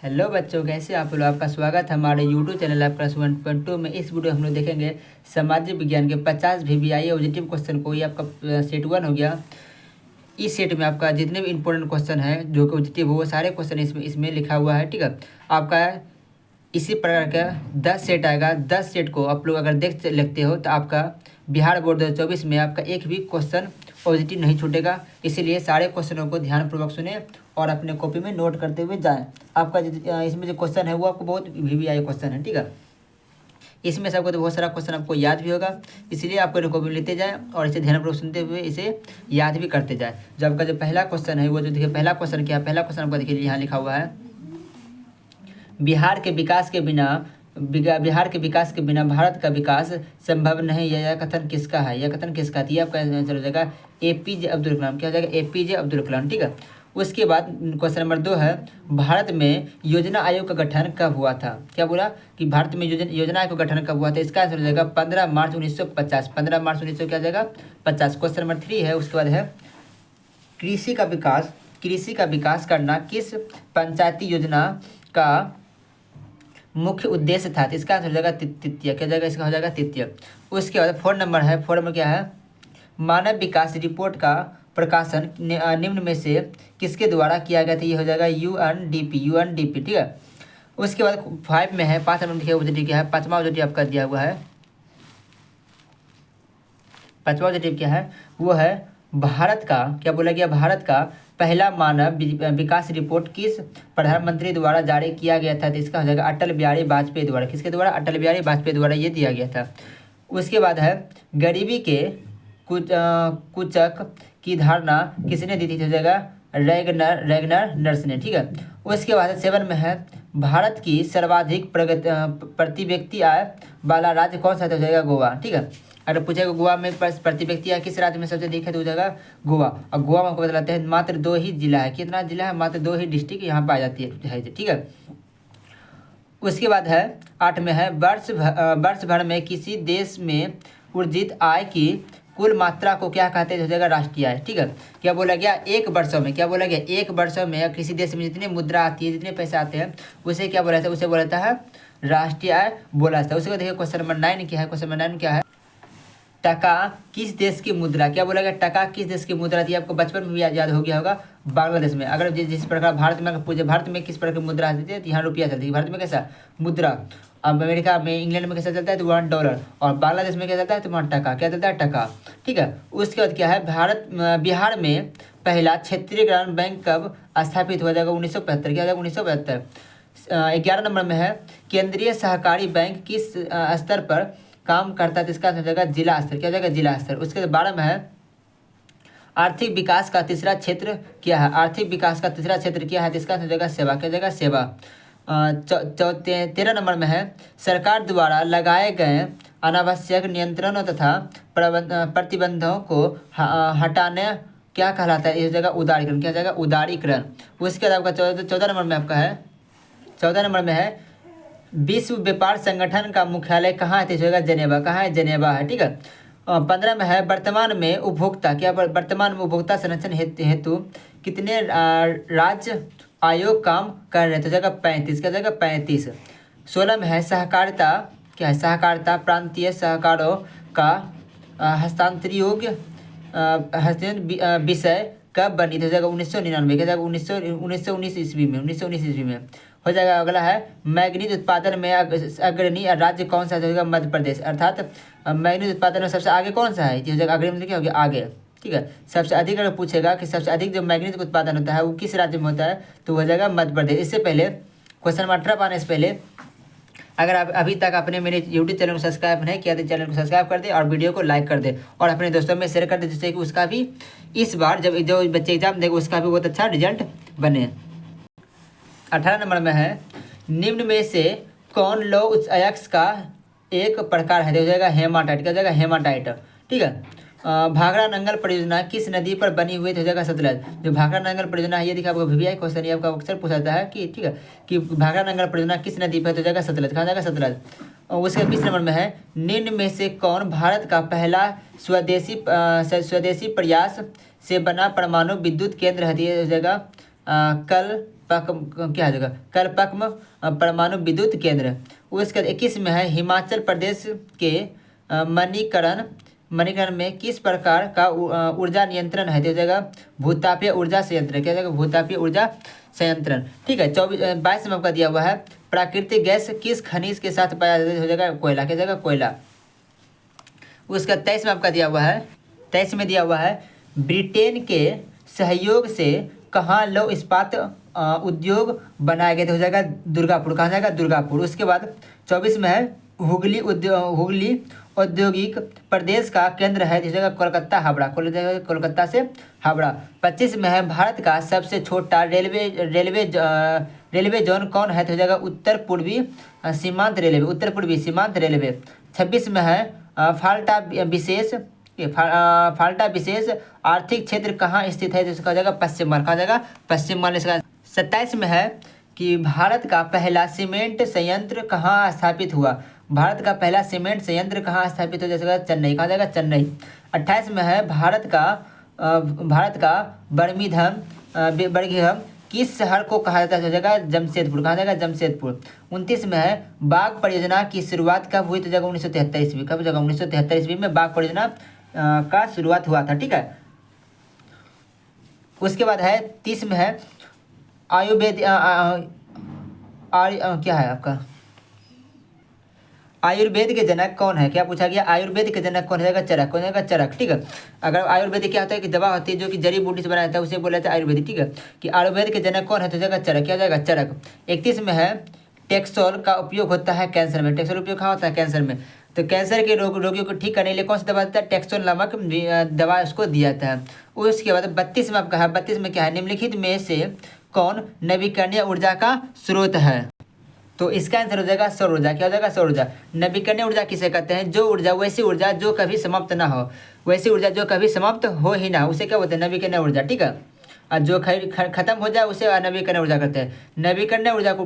Hello बच्चों, कैसे आप लोग। आपका स्वागत है हमारे यूट्यूब चैनल ऐप क्लास 1.2 में। इस वीडियो हम लोग देखेंगे सामाजिक विज्ञान के 50 VVIA ऑब्जेक्टिव क्वेश्चन को। ये आपका सेट 1 हो गया। इस सेट में आपका जितने भी इंपॉर्टेंट क्वेश्चन है जो कि ऑब्जेक्टिव हो, वो सारे क्वेश्चन इसमें लिखा हुआ है। ठीक है, आपका इसी प्रकार का 10 सेट आएगा। 10 सेट को आप लोग अगर देख लेते हो तो आपका बिहार बोर्ड 2024 में आपका एक भी क्वेश्चन पॉजिटिव नहीं छूटेगा। इसीलिए सारे क्वेश्चनों को ध्यानपूर्वक सुने और अपने कॉपी में नोट करते हुए जाएं। आपका इसमें जो क्वेश्चन है वो आपको बहुत VVIA क्वेश्चन है। ठीक है, इसमें से आपको तो बहुत सारा क्वेश्चन आपको याद भी होगा, इसलिए आपको कॉपी में लेते जाएं और इसे ध्यानपूर्वक सुनते हुए इसे याद भी करते जाएं। जो आपका जो पहला क्वेश्चन है वो जो देखिए, पहला क्वेश्चन क्या है। पहला क्वेश्चन आपका देखिए यहाँ लिखा हुआ है, बिहार के विकास के विकास के बिना भारत का विकास संभव नहीं। यह कथन किसका है? यह कथन किसका है? ये आपका आंसर हो जाएगा APJ अब्दुल कलाम। क्या हो जाएगा? APJ अब्दुल कलाम। ठीक है, उसके बाद क्वेश्चन नंबर 2 है, भारत में योजना आयोग का गठन कब हुआ था? क्या बोला कि भारत में योजना आयोग का गठन कब हुआ था? इसका आंसर हो जाएगा 15 मार्च 1950। 15 मार्च 1900 क्या जाएगा 50। क्वेश्चन नंबर 3 है, उसके बाद है, कृषि का विकास करना किस पंचायती योजना का मुख्य उद्देश्य था? तो इसका आंसर हो जाएगा तृतीय। क्या जाएगा? इसका हो जाएगा तृतीय। उसके बाद 4 नंबर है। 4 नंबर क्या है, मानव विकास रिपोर्ट का प्रकाशन निम्न में से किसके द्वारा किया गया था? ये हो जाएगा UNDP। ठीक है, उसके बाद 5 में है, 5 नंबर देखिए ऑब्जेक्टिव क्या है। पाँचवा ऑब्जेक्टिव आपका दिया हुआ है, पाँचवा ऑब्जेक्टिव क्या है, वो है भारत का, क्या बोला गया, भारत का पहला मानव विकास रिपोर्ट किस प्रधानमंत्री द्वारा जारी किया गया था? तो इसका हो जाएगा अटल बिहारी वाजपेयी द्वारा। किसके द्वारा? अटल बिहारी वाजपेयी द्वारा ये दिया गया था। उसके बाद है, गरीबी के कुचक की धारणा किसने दी थी? हो जाएगा रैगनर नर्स ने। ठीक है, उसके बाद 7 में है, भारत की सर्वाधिक प्रति व्यक्ति आय वाला राज्य कौन सा था? हो जाएगा गोवा। ठीक है, अगर पूछेगा गोवा में प्रति व्यक्ति आय किस राज्य में सबसे अधिक है तो हो जाएगा गोवा। और गोवा में आपको बतलाते हैं मात्र 2 ही जिला है। कितना जिला है? मात्र 2 ही डिस्ट्रिक्ट यहाँ पाई जाती है। ठीक है, उसके बाद है 8 में है, वर्ष भर में किसी देश में अर्जित आय की कुल मात्रा को क्या कहते हैं? हो जाएगा राष्ट्रीय आय। ठीक है, क्या बोला गया? एक वर्षों में, क्या बोला गया? एक वर्षों में किसी देश में जितनी मुद्रा आती है, जितने पैसे आते हैं, उसे क्या बोला जाता है? उसे बोला जाता है राष्ट्रीय आय बोला जाता है। उसके बाद देखिए क्वेश्चन नंबर 9 क्या है। क्वेश्चन नंबर 9 क्या है, टका किस देश की मुद्रा? क्या बोला गया? टका किस देश की मुद्रा थी? आपको बचपन में भी याद हो गया होगा, बांग्लादेश में। अगर जिस प्रकार भारत में अगर पूछे भारत में किस प्रकार की मुद्रा चलती है, तो यहाँ रुपया चलती है। भारत में कैसा मुद्रा? अब अमेरिका में, इंग्लैंड में कैसा चलता है? तो $1। और बांग्लादेश में क्या चलता है? तो वहाँ टका। क्या चलता है? टका। ठीक है, उसके बाद क्या है, बिहार में पहला क्षेत्रीय ग्रामीण बैंक कब स्थापित हो जाएगा? 1975। क्या हो जाएगा? 1975। 11 नंबर में है, केंद्रीय सहकारी बैंक किस स्तर पर काम करता है? तो इसका हो जाएगा जिला स्तर। क्या हो जाएगा? जिला स्तर। उसके बाद 12 में है, आर्थिक विकास का तीसरा क्षेत्र क्या है? आर्थिक विकास का तीसरा क्षेत्र क्या है? तो इसका हो जाएगा सेवा। क्या हो जाएगा? सेवा। 13 नंबर में है, सरकार द्वारा लगाए गए अनावश्यक नियंत्रणों तथा प्रतिबंधों को हटाने क्या कहलाता है? इस जगह उदारीकरण। क्या जाएगा? उदारीकरण। उसके बाद आपका 14 नंबर में आपका है, 14 नंबर में है, विश्व व्यापार संगठन का मुख्यालय कहाँ है? तो जगह जेनेवा। कहाँ है? जेनेवा है। ठीक है, 15 में है, वर्तमान में उपभोक्ता, क्या वर्तमान में उपभोक्ता संरक्षण हेतु कितने राज्य आयोग काम कर रहे हैं? तो जगह 35। क्या जगह? 35। 16 में है, सहकारिता, क्या है? सहकारिता प्रांतीय सहकारों का हस्तांतरण योग्य विषय कब बनी? तो जगह 1999। क्या जगह? 1919 ईस्वी में। 1919 ईस्वी में हो जाएगा। अगला है, मैग्नीज उत्पादन में अग्रणी राज्य कौन सा? हो जाएगा मध्य प्रदेश। अर्थात मैग्नीज उत्पादन में सबसे आगे कौन सा है? हो जाएगा अग्रणी, मतलब क्या हो गया? आगे। ठीक है, सबसे अधिक अगर पूछेगा कि सबसे अधिक जो मैग्नीज का उत्पादन होता है वो किस राज्य में होता है, तो हो जाएगा मध्य प्रदेश। इससे पहले क्वेश्चन नंबर 18 पाने से पहले, अगर आप अभी तक अपने मेरे यूट्यूब चैनल को सब्सक्राइब नहीं किया तो चैनल को सब्सक्राइब कर दे और वीडियो को लाइक कर दे और अपने दोस्तों में शेयर कर दे, जिससे कि उसका भी इस बार जब जो बच्चे एग्जाम देंगे उसका भी बहुत अच्छा रिजल्ट बने। 18 नंबर में है, निम्न में से कौन लौह अयस्क का एक प्रकार है? हो जाएगा हेमाटाइट। क्या हो जाएगा? हेमाटाइट। ठीक है, भाखड़ा नंगल परियोजना किस नदी पर बनी हुई? हो जाएगा सतलज। जो भाखड़ा नंगल परियोजना है, ये देखिए आपको VVIA क्वेश्चन ये आपका अक्सर पूछा जाता है कि, ठीक है, कि भाखड़ा नंगल परियोजना किस नदी पर? हो जाएगा सतलज। कहाँ जाएगा? सतलज। और उसके 20 नंबर में है, निम्न में से कौन भारत का पहला स्वदेशी प्रयास से बना परमाणु विद्युत केंद्र है? हो जाएगा क्या हो जाएगा कलपक्म परमाणु विद्युत केंद्र। उसके 21 में है हिमाचल प्रदेश के मणिकरण मणिकरण में किस प्रकार का ऊर्जा नियंत्रण है, तो हो जाएगा भूतापीय ऊर्जा संयंत्र। क्या हो जाएगा भूतापीय ऊर्जा संयंत्र। ठीक है। 22 में आपका दिया हुआ है प्राकृतिक गैस किस खनिज के साथ पाया जाता है, हो जाएगा कोयला। क्या हो जाएगा कोयला। उसका 23 में आपका दिया हुआ है 23 में दिया हुआ है ब्रिटेन के सहयोग से कहाँ लौह इस्पात उद्योग बनाया गया, तो हो जाएगा दुर्गापुर। कहाँ जाएगा दुर्गापुर। उसके बाद 24 में है हुगली औद्योगिक प्रदेश का केंद्र है, तो हो जाएगा कोलकाता हावड़ा। कोलकाता से हावड़ा। 25 में है भारत का सबसे छोटा रेलवे जोन कौन है, तो हो जाएगा उत्तर पूर्वी सीमांत रेलवे। उत्तर पूर्वी सीमांत रेलवे। 26 में है फाल्टा विशेष आर्थिक क्षेत्र कहाँ स्थित है, जिसका हो जाएगा पश्चिम बंगाल। कहाँ जाएगा पश्चिम बंगाल। इसका 27 में है कि भारत का पहला सीमेंट संयंत्र कहाँ स्थापित हुआ। भारत का पहला सीमेंट संयंत्र कहाँ स्थापित हुआ, जैसे चेन्नई। कहाँ जाएगा चेन्नई। 28 में है भारत का बर्मिंघम किस शहर को कहा जाता है, हो जाएगा जमशेदपुर। कहा जाएगा जमशेदपुर। 29 में है बाघ परियोजना की शुरुआत कब हुई, तो जगह 1973 ईस्वी। कब जगह 1973 ईस्वी में बाघ परियोजना का शुरुआत हुआ था। ठीक है। उसके बाद है 30 में है आयुर्वेद क्या है आपका आयुर्वेद के जनक कौन है। क्या पूछा गया आयुर्वेद के जनक कौन है, चरक। कौन है चरक। ठीक है। अगर आयुर्वेद क्या होता है कि दवा होती है जो कि जड़ी बूटी से बनाया जाता है, उसे बोला जाता है आयुर्वेदिक। ठीक है। कि आयुर्वेद के जनक कौन है, तो जाएगा चरक। क्या जाएगा चरक। 31 में है टेक्सोल का उपयोग होता है कैंसर में। टेक्सोल उपयोग कहाँ होता है कैंसर में, तो कैंसर के रोगियों को ठीक करने के लिए कौन सा दवा देता है, टेक्सोल नामक दवा उसको दिया जाता है। उसके बाद 32 में आपका है 32 में क्या है निम्नलिखित में से कौन नवीकरणीय ऊर्जा का स्रोत है, तो इसका आंसर हो जाएगा सौर ऊर्जा। क्या हो जाएगा सौर ऊर्जा। नवीकरणीय ऊर्जा किसे कहते हैं, जो ऊर्जा वैसी ऊर्जा जो कभी समाप्त ना हो, वैसी ऊर्जा जो कभी समाप्त हो ही ना, उसे क्या बोलते हैं नवीकरणीय ऊर्जा। ठीक है। और जो खत्म हो जाए उसे अनवीकरणीय ऊर्जा कहते हैं। नवीकरणीय ऊर्जा का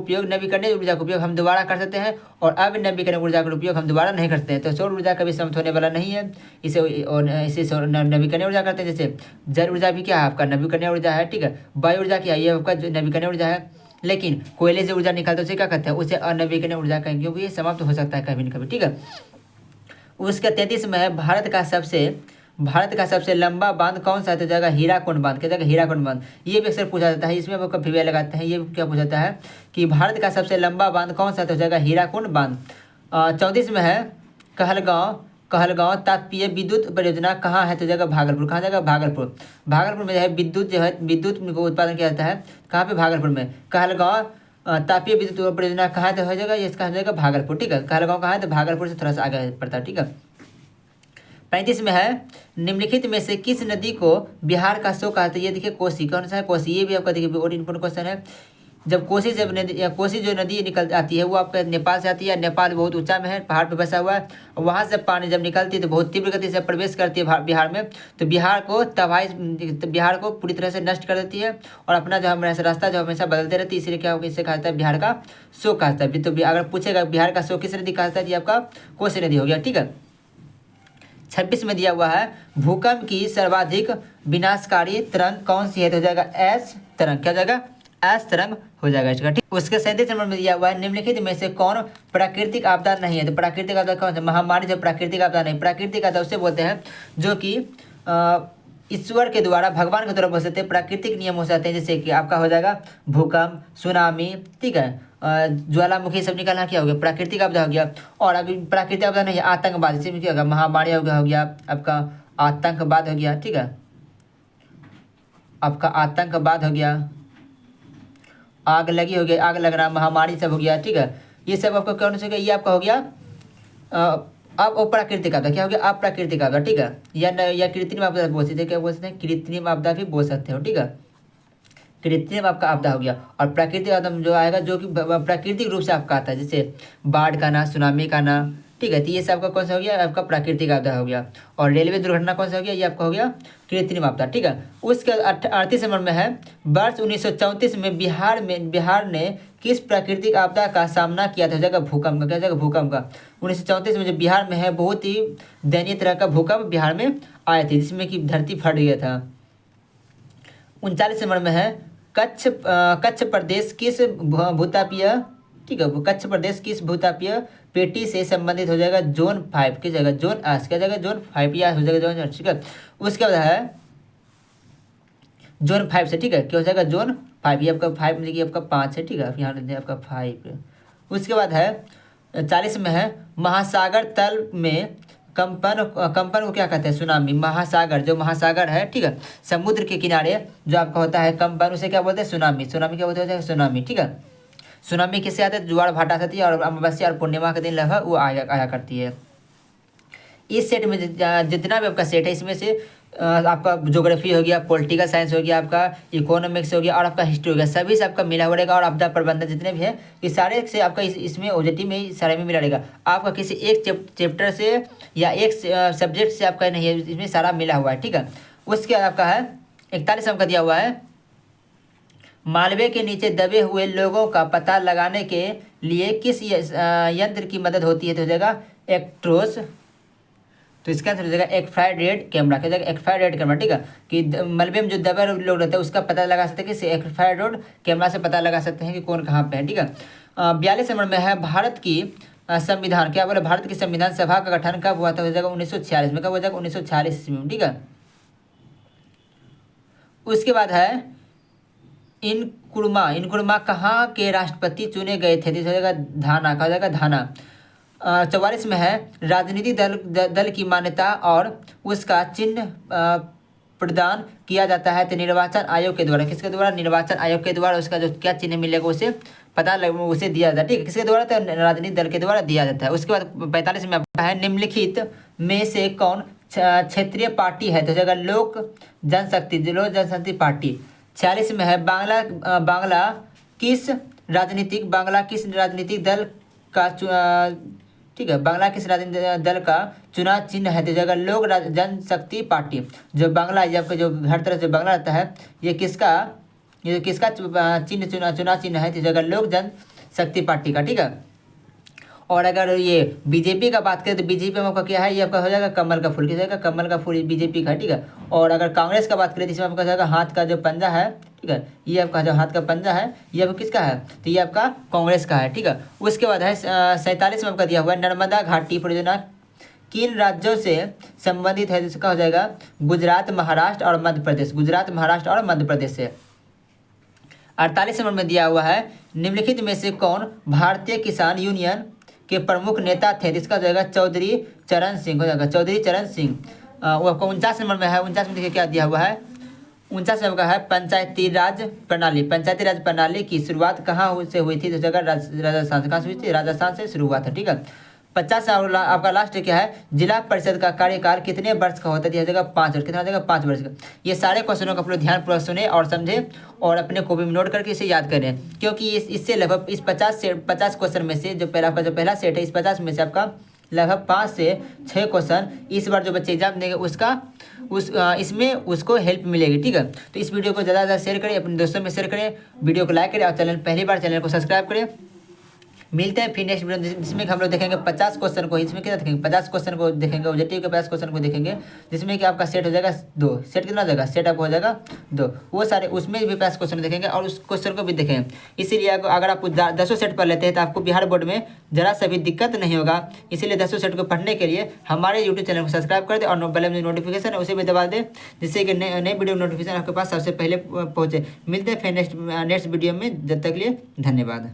उपयोग हम दोबारा कर सकते हैं और अनवीकरणीय ऊर्जा का उपयोग हम दोबारा नहीं करते हैं। तो सौर ऊर्जा कभी समाप्त होने वाला नहीं है, इसे नवीकरणीय ऊर्जा करते हैं। जैसे जल ऊर्जा भी क्या है आपका नवीकरणीय ऊर्जा है। ठीक है। वायु ऊर्जा क्या है, ये आपका नवीकरणीय ऊर्जा है। लेकिन कोयले से ऊर्जा निकालते हैं उसे क्या कहते हैं, उसे अनवीकरणीय ऊर्जा कहेंगे, क्योंकि ये समाप्त हो सकता है कभी न कभी। ठीक है। उसका 33 में है भारत का सबसे लंबा बांध कौन सा है, तो जाएगा हीराकुंड बांध। क्या जाएगा हीराकुंड बांध। ये भी अक्सर पूछा जाता है, इसमें आपको भिविया लगाते हैं। ये क्या पूछा जाता है कि भारत का सबसे लंबा बांध कौन सा है, तो जाएगा हीराकुंड बांध। 34 में है कहलगांव तापीय विद्युत परियोजना कहाँ है, तो जगह भागलपुर। कहाँ जाएगा भागलपुर। भागलपुर में जो है विद्युत को उत्पादन किया जाता है, कहाँ पे भागलपुर में। कहलगांव तापीय विद्युत परियोजना कहाँ है, तो हो जाएगा इसका हो जाएगा भागलपुर। ठीक है। कहलगांव कहाँ है, तो भागलपुर से थोड़ा सा आगे पड़ता है। ठीक है। 35 में है निम्नलिखित में से किस नदी को बिहार का शोक कहा, तो ये देखिए कोसी। कौन सा है कोसी। ये भी आपका देखिए और इम्पोर्टेंट क्वेश्चन है। जब कोसी जो नदी निकल आती है वो आपका नेपाल से आती है। नेपाल बहुत ऊंचा में है, पहाड़ पे बसा हुआ है। और वहाँ से पानी जब निकलती है तो बहुत तीव्र गति से प्रवेश करती है बिहार में, तो बिहार को पूरी तरह से नष्ट कर देती है और अपना जो हमेशा रास्ता जो हमेशा बदलते रहती है। इसलिए क्या होगा, इससे कहा जाता है बिहार का शोक कहा जाता है। तो अगर पूछेगा बिहार का शोक किस नदी कहा जाता है, ये आपका कोसी नदी हो गया। ठीक है। 26 में दिया हुआ है भूकंप की सर्वाधिक विनाशकारी तरंग कौन सी है, तो हो जाएगा एस तरंग। क्या हो जाएगा एस तरंग हो जाएगा इसका। ठीक। उसके 37 नंबर में दिया हुआ है निम्नलिखित में से कौन प्राकृतिक आपदा नहीं है, तो प्राकृतिक आपदा कौन सा महामारी जो प्राकृतिक आपदा नहीं। प्राकृतिक आपदा उसे बोलते हैं जो कि ईश्वर के द्वारा भगवान के द्वारा बोल सकते हैं प्राकृतिक नियम हो सकते हैं, जैसे कि आपका हो जाएगा भूकंप सुनामी। ठीक है। ज्वालामुखी सब निकलना क्या हो गया प्राकृतिक आपदा हो गया। और अभी प्राकृतिक आपदा नहीं है आतंकवाद, इसमें क्या होगा महामारी हो गया आपका आतंकवाद हो गया। ठीक है। आपका आतंकवाद हो गया, आग लगी हो गया, आग लगना, महामारी सब हो गया। ठीक है। ये सब आपका कौन सा ये आपका हो गया अब अप्राकृतिक आपदा। क्या हो गया अप्राकृतिक आपदा। ठीक है। या कृत्रिम आपदा बोल सकते हैं। क्या बोल सकते हैं कृत्रिम आपदा भी बोल सकते हो। ठीक है। कृत्रिम आपका आपदा हो गया। और प्राकृतिक आपदा जो आएगा जो कि प्राकृतिक रूप से आपका आता है, जैसे बाढ़ का आना, सुनामी का आना। ठीक है। तो ये सब आपका कौन सा हो गया आपका प्राकृतिक आपदा हो गया। और रेलवे दुर्घटना कौन सा हो गया, ये आपका हो गया कृत्रिम आपदा। ठीक है। उसके 38 नंबर में है वर्ष 1934 में बिहार ने किस प्राकृतिक आपदा का सामना किया था, जगह भूकंप का। क्या जगह भूकंप का। 1934 में जो बिहार में है बहुत ही दयनीय तरह का भूकंप बिहार में आए थे, जिसमें कि धरती फट गया था। 39 नंबर में है कच्छ प्रदेश किस भूतापीय, ठीक है, कच्छ प्रदेश किस भूतापीय पेटी से संबंधित हो जाएगा? जोन 5 की जगह जोन आस क्या जाएगा? जोन 5 या हो जाएगा जोन, ठीक है। उसके बाद है जोन 5 से, ठीक है, क्या हो जाएगा? जोन 5, ये आपका 5 मतलब कि आपका 5 है, ठीक है, यहाँ लेते हैं आपका 5। उसके बाद है 40 में है महासागर तल में कंपन को क्या कहते हैं? सुनामी। महासागर, जो महासागर है, ठीक है, समुद्र के किनारे जो आपका होता है कंपन, उसे क्या बोलते हैं? सुनामी। सुनामी क्या बोलते हैं? सुनामी, ठीक है। सुनामी किससे आते हैं? ज्वार भाटा से आती है और अमावस्या और पूर्णिमा के दिन लगभग वो आया करती है। इस सेट में जितना भी आपका सेट है, इसमें से आपका ज्योग्राफी हो गया, पॉलिटिकल साइंस हो गया, आपका इकोनॉमिक्स हो गया और आपका हिस्ट्री हो गया, सभी से आपका मिला हुआ रहेगा। और आपदा प्रबंधन जितने भी है, ये सारे से आपका इसमें ओजेटी में सारे में मिला रहेगा। आपका किसी एक चैप्टर से या एक सब्जेक्ट से आपका नहीं है, इसमें सारा मिला हुआ है, ठीक है। उसके बाद आपका है 41 अंक दिया हुआ है मालवे के नीचे दबे हुए लोगों का पता लगाने के लिए किस यंत्र की मदद होती है? तो हो जाएगा एक्ट्रोस। तो इसका आंसर हो जाएगा एक्फ्रारेड कैमरा। क्या जाएगा? एक्फ्रारेड कैमरा, ठीक है, कि मलबे में जो दबे लोग रहते हैं उसका पता लगा सकते हैं कि एक्फ्रारेड कैमरा से पता लगा सकते हैं कि कौन कहाँ पे है, ठीक है। 42 नंबर में है भारत की संविधान, क्या बोले? भारत की संविधान सभा का गठन कब हुआ था? हो जाएगा 1946 में। कब हो जाएगा? 1946 में, ठीक है। उसके बाद है इनकुरमा कहाँ के राष्ट्रपति चुने गए थे? तो हो जाएगा धाना। कहा जाएगा? धाना। 44 में है राजनीतिक दल की मान्यता और उसका चिन्ह प्रदान किया जाता है तो निर्वाचन आयोग के द्वारा। किसके द्वारा? निर्वाचन आयोग के द्वारा उसका जो क्या चिन्ह मिलेगा उसे पता लग उसे दिया जाता है, ठीक है। किसके द्वारा? तो राजनीतिक दल के द्वारा दिया जाता है। उसके बाद 45 में आपका है निम्नलिखित में से कौन क्षेत्रीय पार्टी है? तो जगह लोक जनशक्ति पार्टी। 46 में है बांग्ला किस राजनीतिक दल का ठीक है, बांग्ला किस राजनीतिक दल का चुनाव चिन्ह है? तो जगह लोक जनशक्ति पार्टी। जो बांग्ला, ये आपका जो हर तरह से बांग्ला रहता है, ये किसका चिन्ह चुनाव चिन्ह है? तो जगह लोक जनशक्ति पार्टी का, ठीक है। और अगर ये बीजेपी का बात करें तो बीजेपी में आपका क्या है? ये आपका हो जाएगा कमल का फूल। किस जाएगा? कमल का फूल बीजेपी का है, ठीक है। और अगर कांग्रेस का बात करें तो इसमें आपका जाएगा हाथ का जो पंजा है, ठीक है, ये आपका जो हाथ का पंजा है ये आपका किसका है? तो ये आपका कांग्रेस का है, ठीक है। उसके बाद है 47 में आपका दिया हुआ है नर्मदा घाटी परियोजना किन राज्यों से संबंधित है? जिसका हो जाएगा गुजरात, महाराष्ट्र और मध्य प्रदेश। गुजरात, महाराष्ट्र और मध्य प्रदेश से। 48 नंबर में दिया हुआ है निम्नलिखित में से कौन भारतीय किसान यूनियन के प्रमुख नेता थे? जिसका हो जाएगा चौधरी चरण सिंह। हो जाएगा चौधरी चरण सिंह। वो आपको 49 नंबर में है। 49 में देखिए क्या दिया हुआ है? 49 नंबर का है पंचायती राज प्रणाली। पंचायती राज प्रणाली की शुरुआत कहाँ से हुई थी? तो जगह राजस्थान से। कहाँ से हुई थी? राजस्थान से शुरुआत है, ठीक है। 50 आपका लास्ट क्या है? जिला परिषद का कार्यकाल कितने वर्ष का होता है? यह जगह 5 वर्ष। कितना हो जाएगा? 5 वर्ष का। ये सारे क्वेश्चनों का अपने ध्यानपूर्वक सुने और समझे और अपने कॉपी में नोट करके इसे याद करें, क्योंकि इससे लगभग इस 50 क्वेश्चन में से जो पहला सेट है, इस 50 में से आपका लगभग 5 से 6 क्वेश्चन इस बार जो बच्चे एग्जाम देंगे इसमें उसको हेल्प मिलेगी, ठीक है। तो इस वीडियो को ज़्यादा से ज़्यादा शेयर करें, अपने दोस्तों में शेयर करें, वीडियो को लाइक करें और पहली बार चैनल को सब्सक्राइब करें। मिलते हैं फिर नेक्स्ट वीडियो जिसमें हम लोग देखेंगे 50 क्वेश्चन को। इसमें कितना देखेंगे? 50 क्वेश्चन को देखेंगे, ऑब्जेक्टिव के 50 क्वेश्चन को देखेंगे, जिसमें कि आपका सेट हो जाएगा 2। सेट कितना हो जाएगा? सेट आपको हो जाएगा 2। वो सारे उसमें भी 50 क्वेश्चन देखेंगे और उस क्वेश्चन को भी देखेंगे। इसीलिए अगर आप 10 सेट पढ़ लेते हैं तो आपको बिहार बोर्ड में जरा सा भी दिक्कत नहीं होगा। इसीलिए 10 सेट को पढ़ने के लिए हमारे यूट्यूब चैनल को सब्सक्राइब कर दे और बेल में नोटिफिकेशन है उसे भी दबा दे, जिससे कि नए वीडियो नोटिफिकेशन आपके पास सबसे पहले पहुँचे। मिलते हैं फिर नेक्स्ट वीडियो में। जब तक के लिए धन्यवाद।